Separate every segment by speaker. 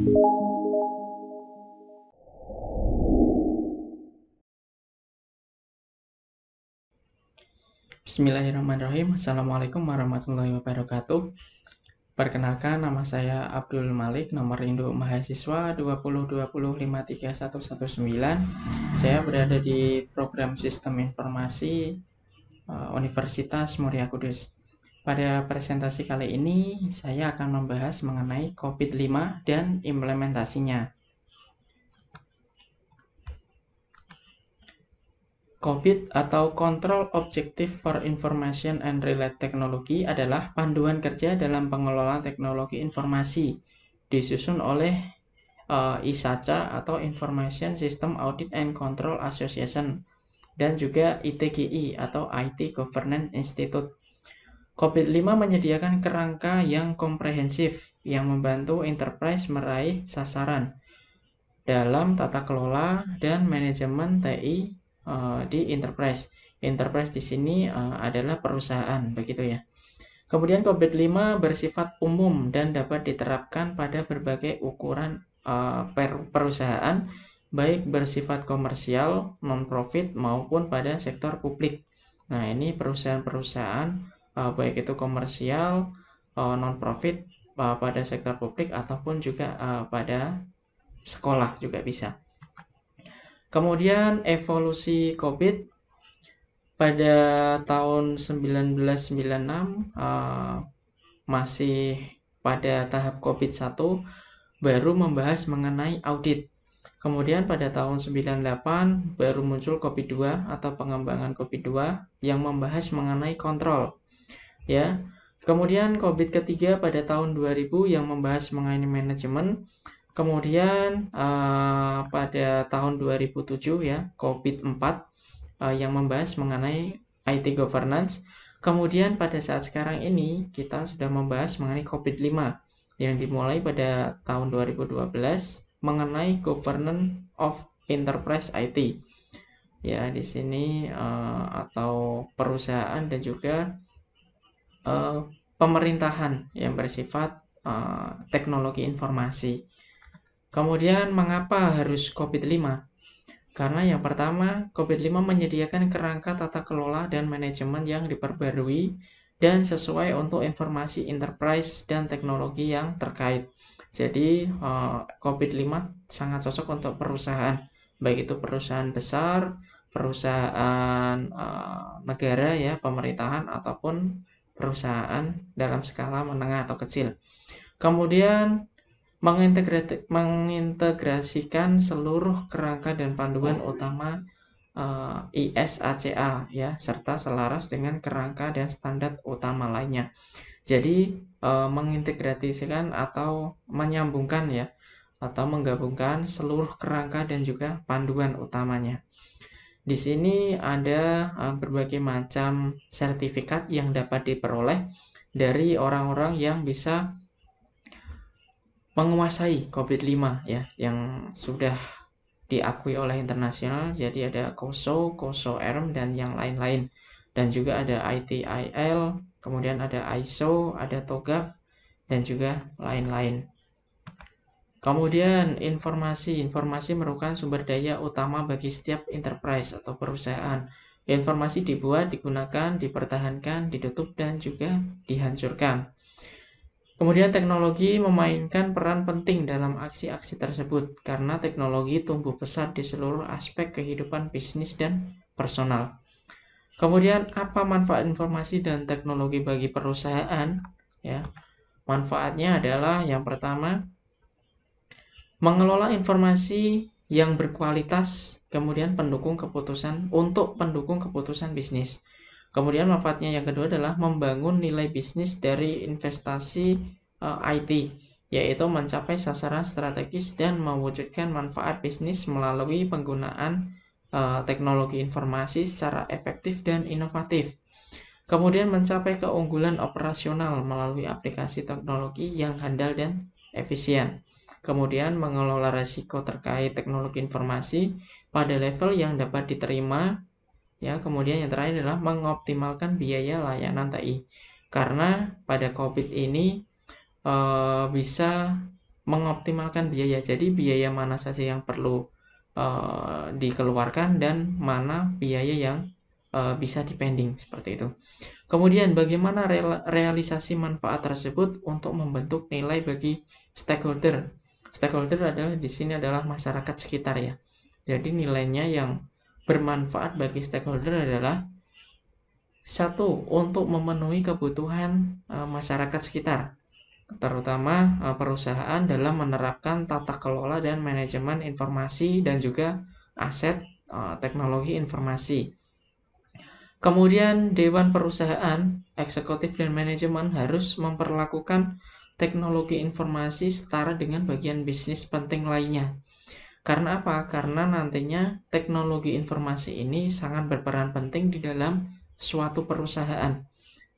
Speaker 1: Bismillahirrahmanirrahim. Assalamualaikum warahmatullahi wabarakatuh. Perkenalkan, nama saya Abdul Malik, nomor induk mahasiswa 2020531119. Saya berada di program Sistem Informasi Universitas Muria Kudus. Pada presentasi kali ini, saya akan membahas mengenai COVID-5 dan implementasinya. COVID atau Control Objective for Information and Related Technology adalah panduan kerja dalam pengelolaan teknologi informasi, disusun oleh ISACA atau Information System Audit and Control Association, dan juga ITGI atau IT Governance Institute. COVID-5 menyediakan kerangka yang komprehensif yang membantu enterprise meraih sasaran dalam tata kelola dan manajemen TI di enterprise. Enterprise di sini adalah perusahaan, begitu ya. Kemudian COVID-5 bersifat umum dan dapat diterapkan pada berbagai ukuran perusahaan, baik bersifat komersial, non-profit, maupun pada sektor publik. Nah, ini perusahaan-perusahaan, baik itu komersial, non-profit, pada sektor publik, ataupun juga pada sekolah juga bisa. Kemudian evolusi COVID pada tahun 1996 masih pada tahap COVID-1, baru membahas mengenai audit. Kemudian pada tahun 98 baru muncul COVID-2 atau pengembangan COVID-2 yang membahas mengenai kontrol. Ya. Kemudian COVID ketiga pada tahun 2000 yang membahas mengenai manajemen. Kemudian pada tahun 2007 ya, COVID-4 yang membahas mengenai IT governance. Kemudian pada saat sekarang ini kita sudah membahas mengenai COVID-5 yang dimulai pada tahun 2012 mengenai governance of enterprise IT. Ya, di sini atau perusahaan dan juga pemerintahan yang bersifat teknologi informasi. Kemudian mengapa harus COVID-5? Karena yang pertama, COVID-5 menyediakan kerangka tata kelola dan manajemen yang diperbarui dan sesuai untuk informasi enterprise dan teknologi yang terkait. Jadi COVID-5 sangat cocok untuk perusahaan, baik itu perusahaan besar, perusahaan negara ya, pemerintahan, ataupun perusahaan dalam skala menengah atau kecil. Kemudian mengintegrasikan seluruh kerangka dan panduan utama ISACA ya, serta selaras dengan kerangka dan standar utama lainnya. Jadi mengintegrasikan atau menyambungkan ya, atau menggabungkan seluruh kerangka dan juga panduan utamanya. Di sini ada berbagai macam sertifikat yang dapat diperoleh dari orang-orang yang bisa menguasai COVID-5 ya, yang sudah diakui oleh internasional. Jadi ada COSO ERM dan yang lain-lain, dan juga ada ITIL, kemudian ada ISO, ada TOGAF, dan juga lain-lain. Kemudian informasi merupakan sumber daya utama bagi setiap enterprise atau perusahaan. Informasi dibuat, digunakan, dipertahankan, ditutup, dan juga dihancurkan. Kemudian teknologi memainkan peran penting dalam aksi-aksi tersebut karena teknologi tumbuh pesat di seluruh aspek kehidupan bisnis dan personal. Kemudian apa manfaat informasi dan teknologi bagi perusahaan? Ya, manfaatnya adalah yang pertama, mengelola informasi yang berkualitas, kemudian pendukung keputusan bisnis. Kemudian manfaatnya yang kedua adalah membangun nilai bisnis dari investasi IT, yaitu mencapai sasaran strategis dan mewujudkan manfaat bisnis melalui penggunaan teknologi informasi secara efektif dan inovatif. Kemudian mencapai keunggulan operasional melalui aplikasi teknologi yang handal dan efisien. Kemudian mengelola risiko terkait teknologi informasi pada level yang dapat diterima. Ya, kemudian yang terakhir adalah mengoptimalkan biaya layanan TI. Karena pada COVID ini bisa mengoptimalkan biaya. Jadi biaya mana saja yang perlu dikeluarkan dan mana biaya yang bisa dipending seperti itu. Kemudian bagaimana realisasi manfaat tersebut untuk membentuk nilai bagi stakeholder. Stakeholder adalah di sini adalah masyarakat sekitar ya. Jadi nilainya yang bermanfaat bagi stakeholder adalah satu, untuk memenuhi kebutuhan masyarakat sekitar, terutama perusahaan dalam menerapkan tata kelola dan manajemen informasi dan juga aset teknologi informasi. Kemudian Dewan Perusahaan, Eksekutif dan Manajemen harus memperlakukan teknologi informasi setara dengan bagian bisnis penting lainnya. Karena apa? Karena nantinya teknologi informasi ini sangat berperan penting di dalam suatu perusahaan.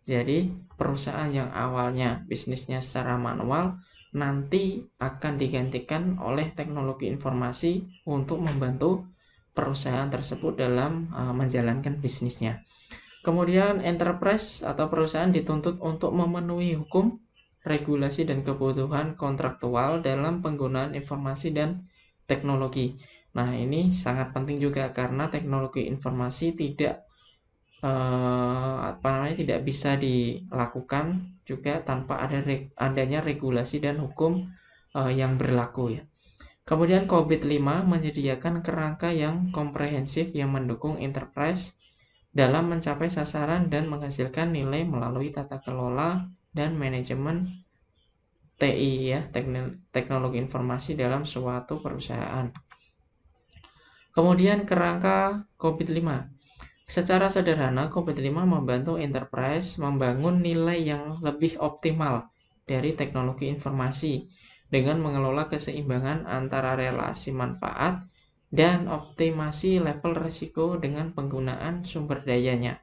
Speaker 1: Jadi perusahaan yang awalnya bisnisnya secara manual nanti akan digantikan oleh teknologi informasi untuk membantu perusahaan tersebut dalam menjalankan bisnisnya. Kemudian enterprise atau perusahaan dituntut untuk memenuhi hukum, regulasi dan kebutuhan kontraktual dalam penggunaan informasi dan teknologi. Nah, ini sangat penting juga karena teknologi informasi tidak tidak bisa dilakukan juga tanpa adanya regulasi dan hukum yang berlaku ya. Kemudian COVID-5 menyediakan kerangka yang komprehensif yang mendukung enterprise dalam mencapai sasaran dan menghasilkan nilai melalui tata kelola dan manajemen TI ya, teknologi informasi dalam suatu perusahaan. Kemudian kerangka COVID-5. Secara sederhana, COVID-5 membantu enterprise membangun nilai yang lebih optimal dari teknologi informasi dengan mengelola keseimbangan antara relasi manfaat dan optimasi level risiko dengan penggunaan sumber dayanya.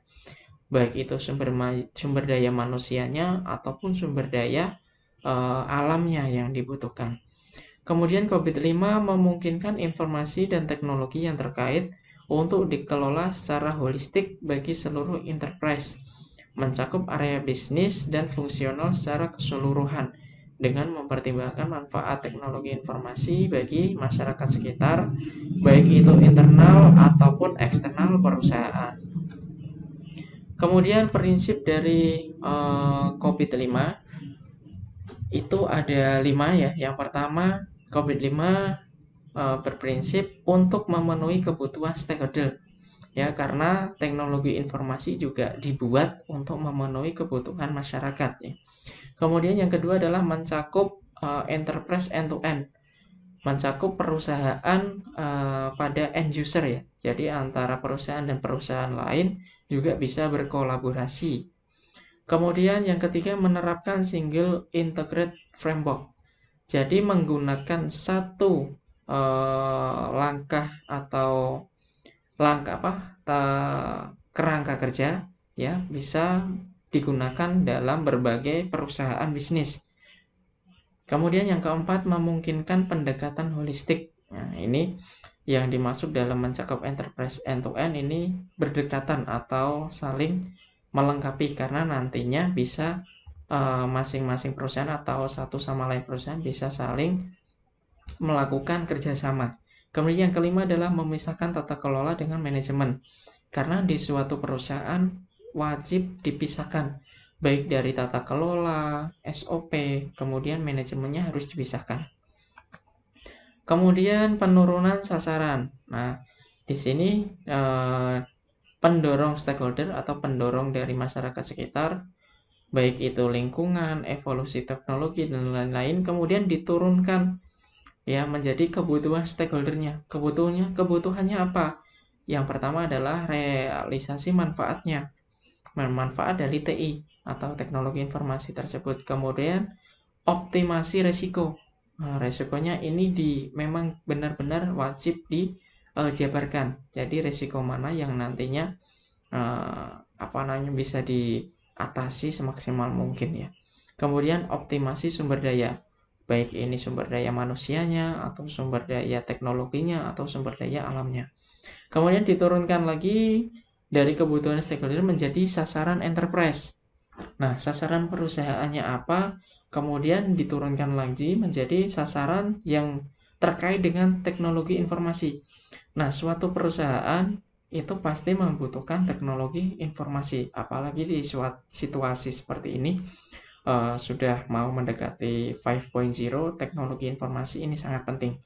Speaker 1: Baik itu sumber daya manusianya ataupun sumber daya alamnya yang dibutuhkan. Kemudian COVID-5 memungkinkan informasi dan teknologi yang terkait untuk dikelola secara holistik bagi seluruh enterprise, mencakup area bisnis dan fungsional secara keseluruhan dengan mempertimbangkan manfaat teknologi informasi bagi masyarakat sekitar, baik itu internal ataupun eksternal perusahaan. Kemudian prinsip dari COVID-5 itu ada 5 ya. Yang pertama, COVID-5 berprinsip untuk memenuhi kebutuhan stakeholder ya, karena teknologi informasi juga dibuat untuk memenuhi kebutuhan masyarakat ya. Kemudian yang kedua adalah mencakup enterprise end to end, mencakup perusahaan pada end user ya, jadi antara perusahaan dan perusahaan lain juga bisa berkolaborasi. Kemudian yang ketiga menerapkan single integrated framework, jadi menggunakan satu langkah kerangka kerja ya, bisa digunakan dalam berbagai perusahaan bisnis. Kemudian yang keempat memungkinkan pendekatan holistik. Nah, ini yang dimaksud dalam mencakup enterprise end to end ini berdekatan atau saling melengkapi, karena nantinya bisa masing-masing perusahaan atau satu sama lain perusahaan bisa saling melakukan kerjasama. Kemudian yang kelima adalah memisahkan tata kelola dengan manajemen, karena di suatu perusahaan wajib dipisahkan, baik dari tata kelola, SOP, kemudian manajemennya harus dipisahkan. Kemudian penurunan sasaran. Nah, di sini pendorong stakeholder atau pendorong dari masyarakat sekitar, baik itu lingkungan, evolusi teknologi dan lain-lain, kemudian diturunkan ya menjadi kebutuhan stakeholdernya. Kebutuhannya apa? Yang pertama adalah realisasi manfaatnya, manfaat dari TI atau teknologi informasi tersebut. Kemudian optimasi resiko. Nah, resikonya ini memang benar-benar wajib dijabarkan. Jadi resiko mana yang nantinya bisa diatasi semaksimal mungkin ya. Kemudian optimasi sumber daya, baik ini sumber daya manusianya atau sumber daya teknologinya atau sumber daya alamnya. Kemudian diturunkan lagi dari kebutuhan stakeholder menjadi sasaran enterprise. Nah, sasaran perusahaannya apa, kemudian diturunkan lagi menjadi sasaran yang terkait dengan teknologi informasi. Nah, suatu perusahaan itu pasti membutuhkan teknologi informasi, apalagi di situasi seperti ini, sudah mau mendekati 5.0, teknologi informasi ini sangat penting.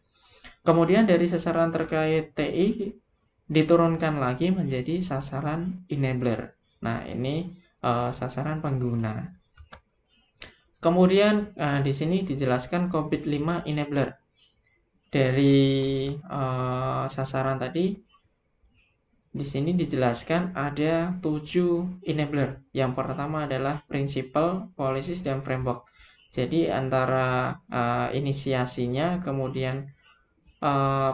Speaker 1: Kemudian dari sasaran terkait TI diturunkan lagi menjadi sasaran enabler. Nah, ini sasaran pengguna. Kemudian di sini dijelaskan COVID-5 enabler. Dari sasaran tadi, di sini dijelaskan ada 7 enabler. Yang pertama adalah principle, policies, dan framework. Jadi antara inisiasinya, kemudian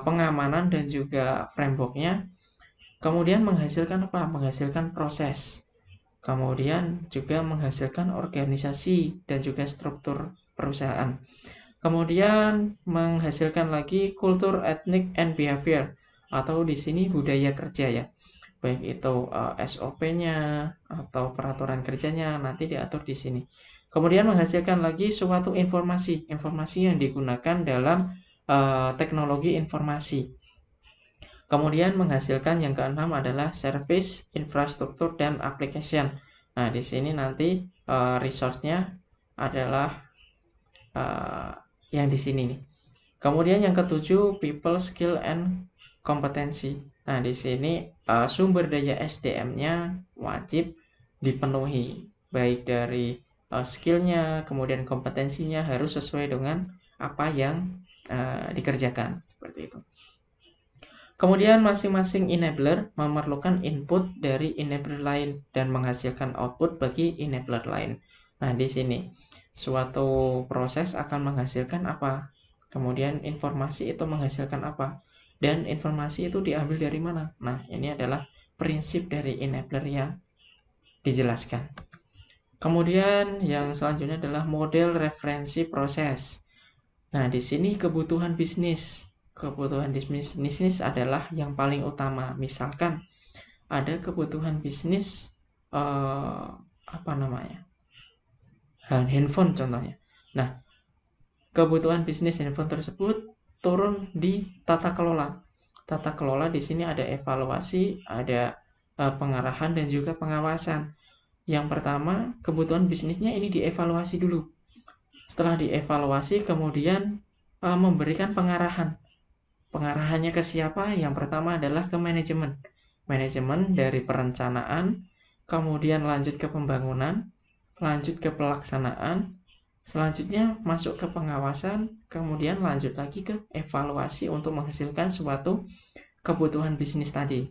Speaker 1: pengamanan, dan juga frameworknya, kemudian menghasilkan apa? Menghasilkan proses. Kemudian juga menghasilkan organisasi dan juga struktur perusahaan. Kemudian menghasilkan lagi kultur, etnik, and behavior, atau di sini budaya kerja ya. Baik itu SOP-nya atau peraturan kerjanya nanti diatur di sini. Kemudian menghasilkan lagi suatu informasi yang digunakan dalam teknologi informasi. Kemudian menghasilkan yang keenam adalah service, infrastruktur, dan application. Nah, di sini nanti resource-nya adalah yang di sini nih. Kemudian yang ketujuh, people, skill, and kompetensi. Nah, di sini sumber daya SDM-nya wajib dipenuhi, baik dari skill-nya, kemudian kompetensinya harus sesuai dengan apa yang dikerjakan, seperti itu. Kemudian masing-masing enabler memerlukan input dari enabler lain dan menghasilkan output bagi enabler lain. Nah, di sini suatu proses akan menghasilkan apa? Kemudian informasi itu menghasilkan apa? Dan informasi itu diambil dari mana? Nah, ini adalah prinsip dari enabler yang dijelaskan. Kemudian yang selanjutnya adalah model referensi proses. Nah, di sini kebutuhan bisnis. Kebutuhan bisnis adalah yang paling utama. Misalkan ada kebutuhan bisnis handphone contohnya. Nah, kebutuhan bisnis handphone tersebut turun di tata kelola. Tata kelola di sini ada evaluasi, ada pengarahan, dan juga pengawasan. Yang pertama, kebutuhan bisnisnya ini dievaluasi dulu. Setelah dievaluasi, kemudian memberikan pengarahan. Pengarahannya ke siapa? Yang pertama adalah ke manajemen. Manajemen dari perencanaan, kemudian lanjut ke pembangunan, lanjut ke pelaksanaan, selanjutnya masuk ke pengawasan, kemudian lanjut lagi ke evaluasi untuk menghasilkan suatu kebutuhan bisnis tadi.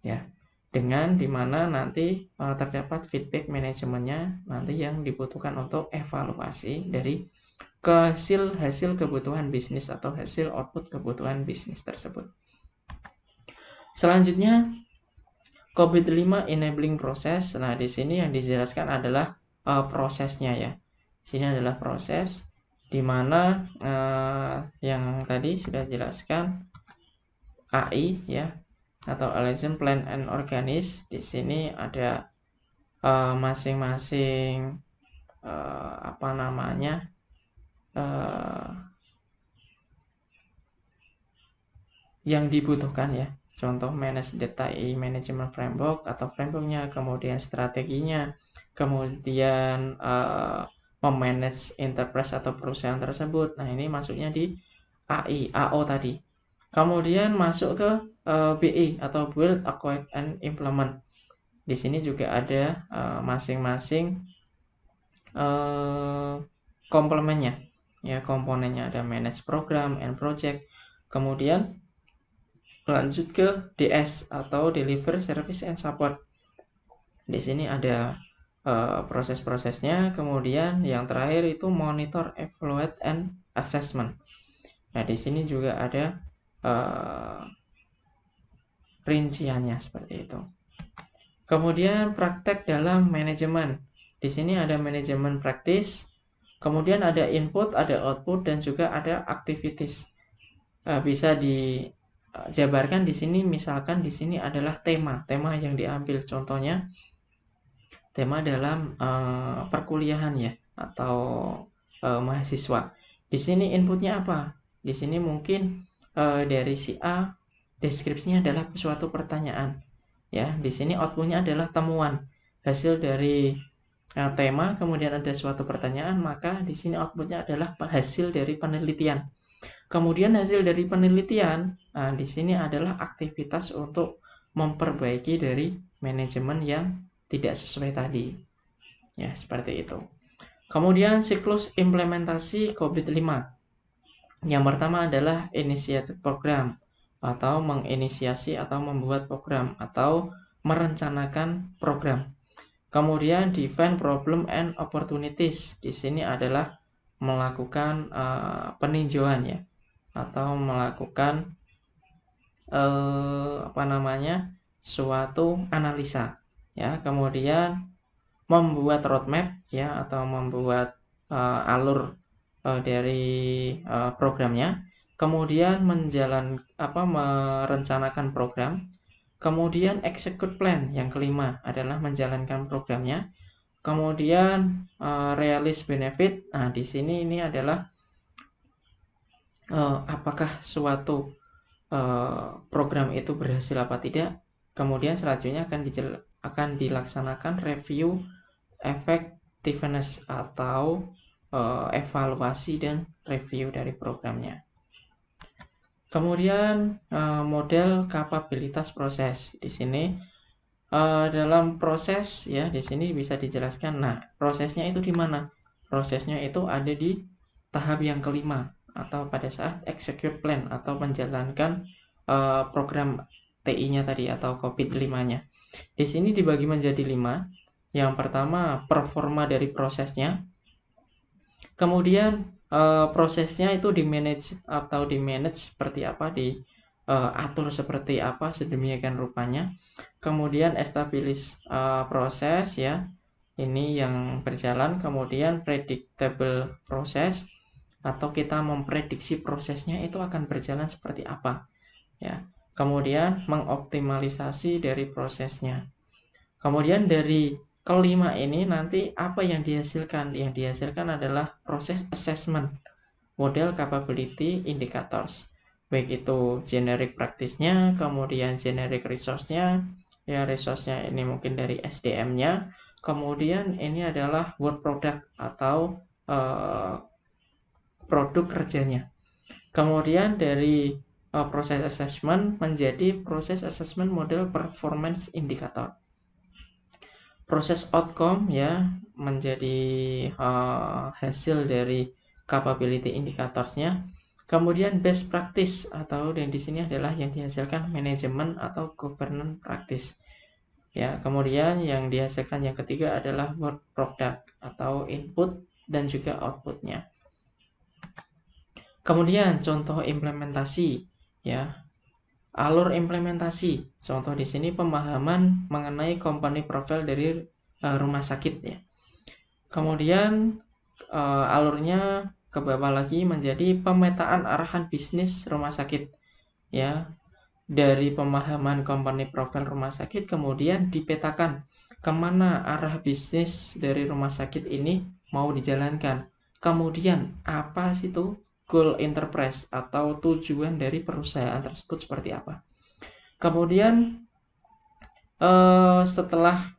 Speaker 1: Ya, dengan dimana nanti terdapat feedback manajemennya nanti yang dibutuhkan untuk evaluasi dari hasil kebutuhan bisnis atau hasil output kebutuhan bisnis tersebut. Selanjutnya, COVID-5 enabling process. Nah, di sini yang dijelaskan adalah prosesnya ya. Sini adalah proses di mana yang tadi sudah jelaskan AI ya, atau Action Plan and Organize. Di sini ada masing-masing yang dibutuhkan ya. Contoh manage data management framework atau frameworknya, kemudian strateginya, kemudian memanage enterprise atau perusahaan tersebut. Nah, ini masuknya di AI, AO tadi. Kemudian masuk ke BI atau build, acquire, and implement. Di sini juga ada masing-masing komplemennya. Ya, komponennya ada manage program and project. Kemudian lanjut ke DS atau deliver service and support. Di sini ada proses-prosesnya. Kemudian yang terakhir itu monitor, evaluate, and assessment. Nah, di sini juga ada rinciannya seperti itu. Kemudian praktek dalam manajemen. Di sini ada manajemen praktis. Kemudian ada input, ada output, dan juga ada activities. Bisa dijabarkan di sini, misalkan di sini adalah tema yang diambil. Contohnya tema dalam perkuliahan ya, atau mahasiswa. Di sini inputnya apa? Di sini mungkin dari si A, deskripsinya adalah suatu pertanyaan. Ya, di sini outputnya adalah temuan hasil dari tema, kemudian ada suatu pertanyaan, maka di sini outputnya adalah hasil dari penelitian. Kemudian hasil dari penelitian, nah di sini adalah aktivitas untuk memperbaiki dari manajemen yang tidak sesuai tadi. Ya, seperti itu. Kemudian siklus implementasi COVID-5. Yang pertama adalah initiated program, atau menginisiasi atau membuat program, atau merencanakan program. Kemudian define problem and opportunities. Di sini adalah melakukan peninjauan ya, atau melakukan suatu analisa ya. Kemudian membuat roadmap ya, atau membuat alur dari programnya. Kemudian merencanakan program. Kemudian execute plan, yang kelima adalah menjalankan programnya. Kemudian realize benefit. Nah, di sini ini adalah apakah suatu program itu berhasil apa tidak. Kemudian selanjutnya akan dilaksanakan review effectiveness, atau evaluasi dan review dari programnya. Kemudian model kapabilitas proses. Di sini dalam proses ya, di sini bisa dijelaskan. Nah, prosesnya itu di mana? Prosesnya itu ada di tahap yang kelima, atau pada saat execute plan, atau menjalankan program TI-nya tadi, atau COVID-5-nya. Di sini dibagi menjadi 5. Yang pertama, performa dari prosesnya. Kemudian prosesnya itu di-manage seperti apa, diatur seperti apa sedemikian rupanya. Kemudian establish proses ya, ini yang berjalan. Kemudian predictable proses, atau kita memprediksi prosesnya itu akan berjalan seperti apa ya. Kemudian mengoptimalisasi dari prosesnya. Kemudian dari kelima ini nanti apa yang dihasilkan? Yang dihasilkan adalah proses assessment model capability indicators, baik itu generic practice-nya, kemudian generic resource-nya ya, resource-nya ini mungkin dari SDM-nya, kemudian ini adalah work product, atau produk kerjanya. Kemudian dari proses assessment menjadi proses assessment model performance indicator. Proses outcome ya menjadi hasil dari capability indicators-nya. Kemudian best practice, atau dan di sini adalah yang dihasilkan manajemen atau governance practice. Ya, kemudian yang dihasilkan yang ketiga adalah work product, atau input dan juga output-nya. Kemudian contoh implementasi ya. Alur implementasi. Contoh di sini pemahaman mengenai company profile dari rumah sakit ya. Kemudian alurnya ke bawah lagi menjadi pemetaan arahan bisnis rumah sakit ya. Dari pemahaman company profile rumah sakit, kemudian dipetakan kemana arah bisnis dari rumah sakit ini mau dijalankan. Kemudian apa sih itu goal enterprise, atau tujuan dari perusahaan tersebut seperti apa. Kemudian setelah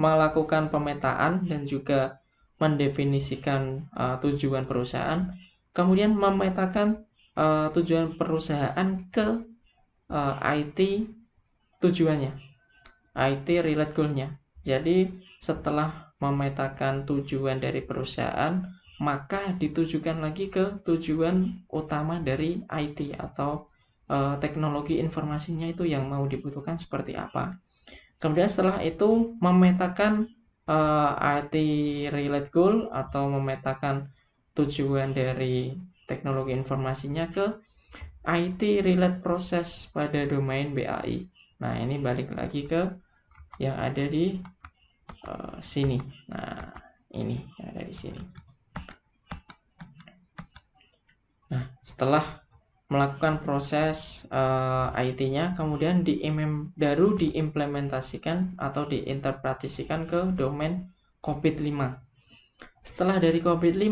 Speaker 1: melakukan pemetaan dan juga mendefinisikan tujuan perusahaan, kemudian memetakan tujuan perusahaan ke IT tujuannya, IT relate goal-nya. Jadi setelah memetakan tujuan dari perusahaan, maka ditujukan lagi ke tujuan utama dari IT, atau teknologi informasinya itu yang mau dibutuhkan seperti apa. Kemudian setelah itu memetakan IT relate goal, atau memetakan tujuan dari teknologi informasinya ke IT relate proses pada domain BAI. Nah, ini balik lagi ke yang ada di sini. Nah, ini yang ada di sini. Nah, setelah melakukan proses IT-nya, kemudian baru diimplementasikan atau diinterpretasikan ke domain COVID-5. Setelah dari COVID-5,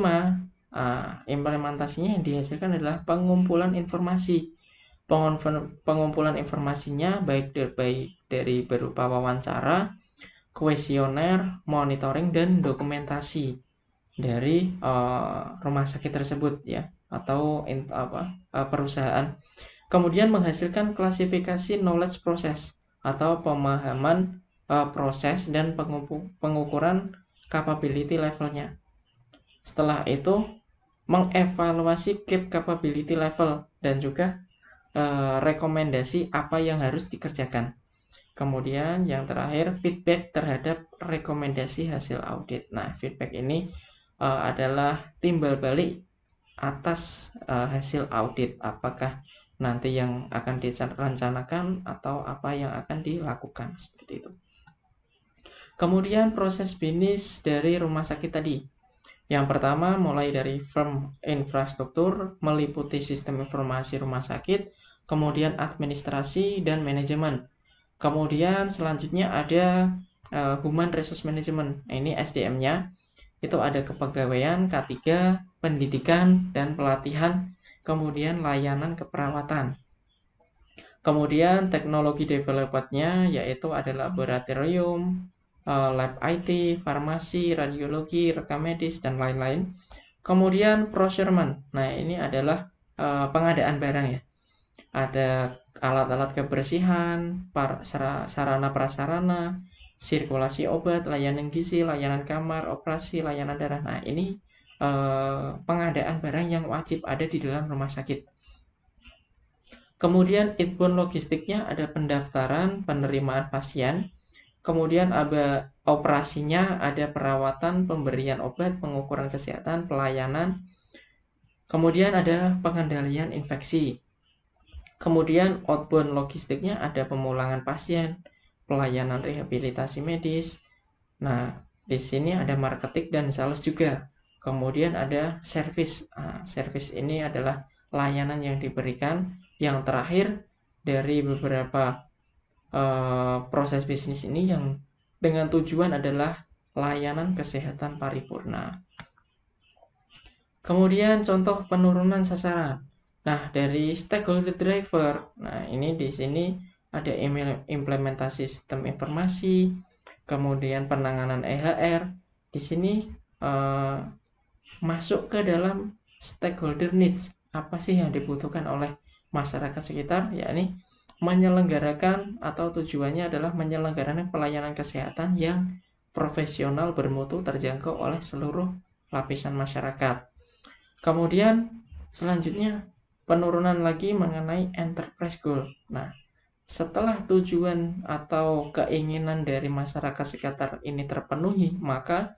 Speaker 1: implementasinya yang dihasilkan adalah pengumpulan informasi. Pengumpulan informasinya baik dari berupa wawancara, kuesioner, monitoring, dan dokumentasi dari rumah sakit tersebut ya, atau perusahaan. Kemudian menghasilkan klasifikasi knowledge process atau pemahaman proses dan pengukuran capability levelnya. Setelah itu mengevaluasi gap capability level dan juga rekomendasi apa yang harus dikerjakan. Kemudian yang terakhir, feedback terhadap rekomendasi hasil audit. Nah, feedback ini adalah timbal balik atas hasil audit, apakah nanti yang akan direncanakan atau apa yang akan dilakukan, seperti itu. Kemudian proses bisnis dari rumah sakit tadi. Yang pertama mulai dari firm infrastruktur, meliputi sistem informasi rumah sakit, kemudian administrasi dan manajemen. Kemudian selanjutnya ada Human Resource Management. Nah, ini SDM-nya. Itu ada kepegawaian, K3, pendidikan dan pelatihan, kemudian layanan keperawatan. Kemudian teknologi development-nya yaitu ada laboratorium, lab IT, farmasi, radiologi, rekam medis, dan lain-lain. Kemudian procurement. Nah, ini adalah pengadaan barang ya. Ada alat-alat kebersihan, sarana prasarana, sirkulasi obat, layanan gizi, layanan kamar, operasi, layanan darah. Nah, ini pengadaan barang yang wajib ada di dalam rumah sakit. Kemudian inbound logistiknya ada pendaftaran, penerimaan pasien. Kemudian ada operasinya, ada perawatan, pemberian obat, pengukuran kesehatan, pelayanan. Kemudian ada pengendalian infeksi. Kemudian outbound logistiknya ada pemulangan pasien, pelayanan rehabilitasi medis. Nah, di sini ada marketing dan sales juga. Kemudian ada service. Service ini adalah layanan yang diberikan. Yang terakhir dari beberapa proses bisnis ini yang dengan tujuan adalah layanan kesehatan paripurna. Kemudian contoh penurunan sasaran. Nah, dari stakeholder driver. Nah, ini di sini ada implementasi sistem informasi, kemudian penanganan EHR. Di sini masuk ke dalam stakeholder needs. Apa sih yang dibutuhkan oleh masyarakat sekitar? Yakni menyelenggarakan atau tujuannya adalah menyelenggarakan pelayanan kesehatan yang profesional, bermutu, terjangkau oleh seluruh lapisan masyarakat. Kemudian selanjutnya penurunan lagi mengenai enterprise goal. Nah, setelah tujuan atau keinginan dari masyarakat sekitar ini terpenuhi, maka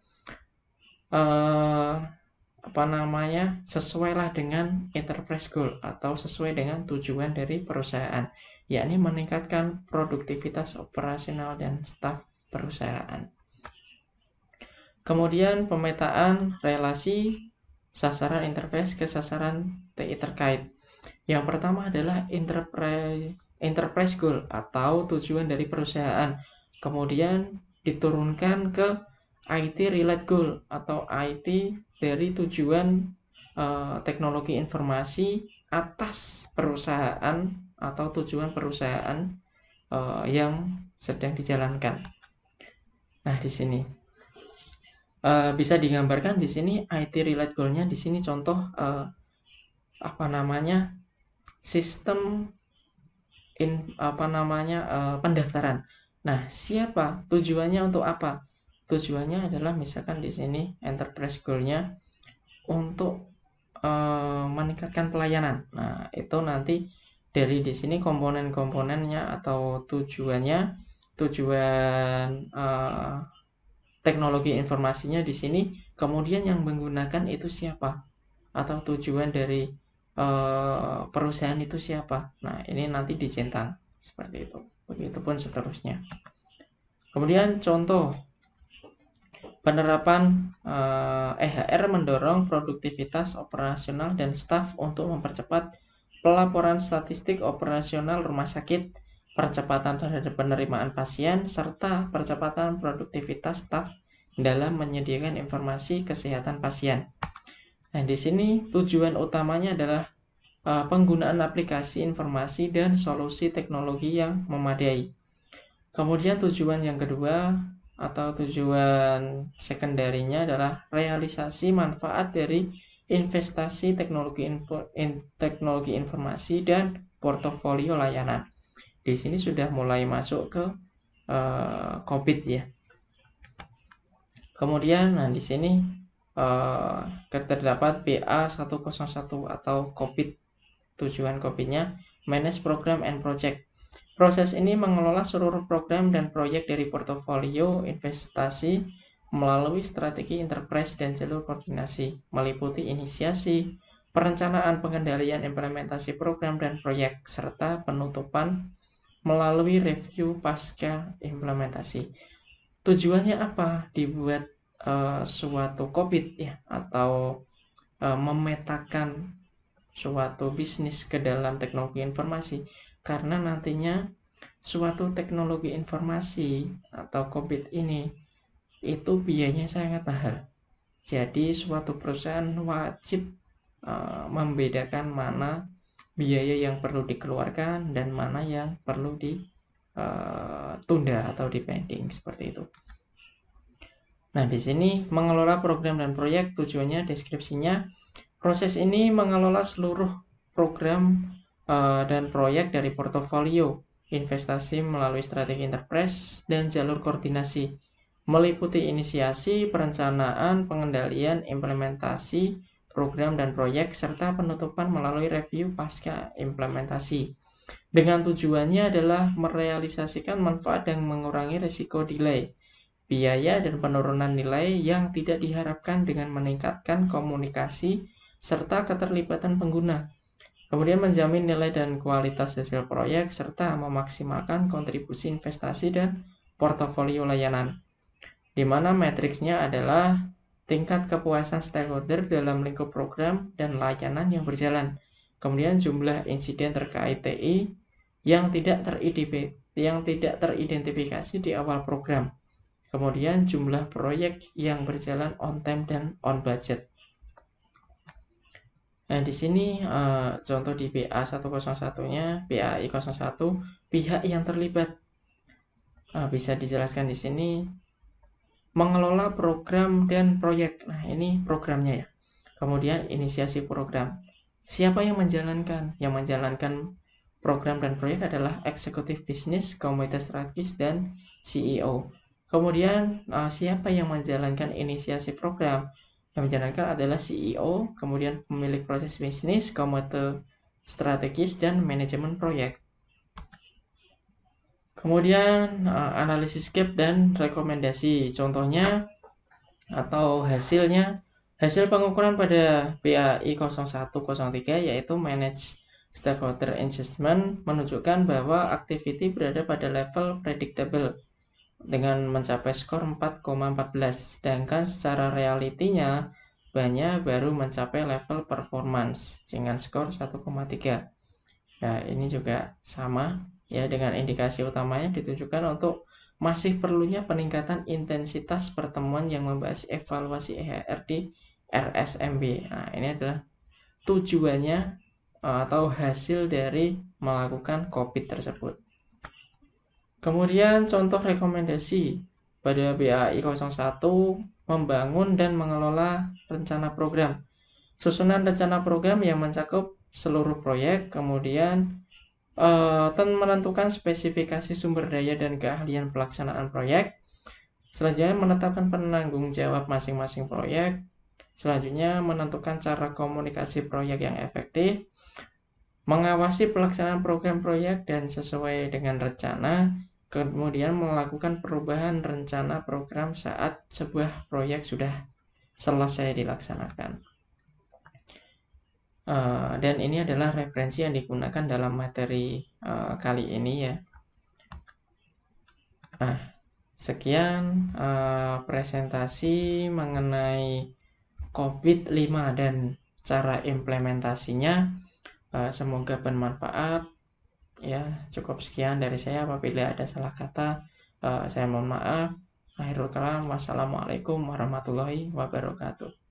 Speaker 1: sesuailah dengan enterprise goal atau sesuai dengan tujuan dari perusahaan, yakni meningkatkan produktivitas operasional dan staf perusahaan. Kemudian pemetaan relasi sasaran interface ke sasaran TI terkait. Yang pertama adalah enterprise goal atau tujuan dari perusahaan. Kemudian diturunkan ke IT relate goal atau IT dari tujuan teknologi informasi atas perusahaan atau tujuan perusahaan yang sedang dijalankan. Nah, di sini bisa digambarkan di sini IT relate goal-nya di sini contoh sistem pendaftaran. Nah, siapa tujuannya untuk apa? Tujuannya adalah misalkan di sini enterprise goal-nya untuk meningkatkan pelayanan. Nah, itu nanti dari di sini komponen-komponennya atau tujuan teknologi informasinya di sini. Kemudian yang menggunakan itu siapa? Atau tujuan dari perusahaan itu siapa? Nah, ini nanti dicentang seperti itu. Begitupun seterusnya. Kemudian contoh penerapan EHR mendorong produktivitas operasional dan staf untuk mempercepat pelaporan statistik operasional rumah sakit, percepatan terhadap penerimaan pasien, serta percepatan produktivitas staf dalam menyediakan informasi kesehatan pasien. Nah, di sini tujuan utamanya adalah penggunaan aplikasi informasi dan solusi teknologi yang memadai. Kemudian tujuan yang kedua atau tujuan sekunderinya adalah realisasi manfaat dari investasi teknologi informasi dan portofolio layanan. Di sini sudah mulai masuk ke COVID ya. Kemudian di sini terdapat BA101 atau COVID. Tujuan COVID-nya manage program and project. Proses ini mengelola seluruh program dan proyek dari portofolio investasi melalui strategi enterprise dan jalur koordinasi, meliputi inisiasi, perencanaan, pengendalian, implementasi program dan proyek, serta penutupan melalui review pasca implementasi. Tujuannya apa? Dibuat suatu COVID ya, atau memetakan suatu bisnis ke dalam teknologi informasi, karena nantinya suatu teknologi informasi atau COVID ini itu biayanya sangat mahal. Jadi suatu perusahaan wajib membedakan mana biaya yang perlu dikeluarkan dan mana yang perlu ditunda atau dipending seperti itu. Nah, di sini mengelola program dan proyek, tujuannya deskripsinya. Proses ini mengelola seluruh program dan proyek dari portofolio investasi melalui strategi enterprise dan jalur koordinasi, meliputi inisiasi, perencanaan, pengendalian, implementasi program dan proyek, serta penutupan melalui review pasca implementasi. Dengan tujuannya adalah merealisasikan manfaat dan mengurangi risiko delay, biaya, dan penurunan nilai yang tidak diharapkan dengan meningkatkan komunikasi serta keterlibatan pengguna. Kemudian menjamin nilai dan kualitas hasil proyek, serta memaksimalkan kontribusi investasi dan portofolio layanan, di mana matriksnya adalah tingkat kepuasan stakeholder dalam lingkup program dan layanan yang berjalan. Kemudian jumlah insiden terkait TI yang tidak teridentifikasi di awal program. Kemudian jumlah proyek yang berjalan on time dan on budget. Nah, di sini contoh di BA101-nya, BAI01, pihak yang terlibat. Bisa dijelaskan di sini, mengelola program dan proyek. Nah, ini programnya ya. Kemudian inisiasi program. Siapa yang menjalankan? Yang menjalankan program dan proyek adalah eksekutif bisnis, komite strategis, dan CEO. Kemudian siapa yang menjalankan inisiasi program? Yang menjalankan adalah CEO, kemudian pemilik proses bisnis, komite strategis, dan manajemen proyek. Kemudian analisis gap dan rekomendasi. Contohnya atau hasilnya, hasil pengukuran pada BAI 0103 yaitu Manage Stakeholder Engagement menunjukkan bahwa activity berada pada level predictable dengan mencapai skor 4,14, sedangkan secara realitinya banyak baru mencapai level performance dengan skor 1,3. Nah, ini juga sama ya, dengan indikasi utamanya ditujukan untuk masih perlunya peningkatan intensitas pertemuan yang membahas evaluasi EHR di RSMB. Nah, ini adalah tujuannya atau hasil dari melakukan COVID tersebut. Kemudian contoh rekomendasi pada BAI 01, membangun dan mengelola rencana program. Susunan rencana program yang mencakup seluruh proyek, kemudian menentukan spesifikasi sumber daya dan keahlian pelaksanaan proyek. Selanjutnya menetapkan penanggung jawab masing-masing proyek. Selanjutnya menentukan cara komunikasi proyek yang efektif. Mengawasi pelaksanaan program proyek dan sesuai dengan rencana. Kemudian melakukan perubahan rencana program saat sebuah proyek sudah selesai dilaksanakan. Dan ini adalah referensi yang digunakan dalam materi kali ini ya. Nah, sekian presentasi mengenai COVID-5 dan cara implementasinya. Semoga bermanfaat. Ya, cukup sekian dari saya. Apabila ada salah kata, saya mohon maaf. Akhirul kalam. Wassalamualaikum warahmatullahi wabarakatuh.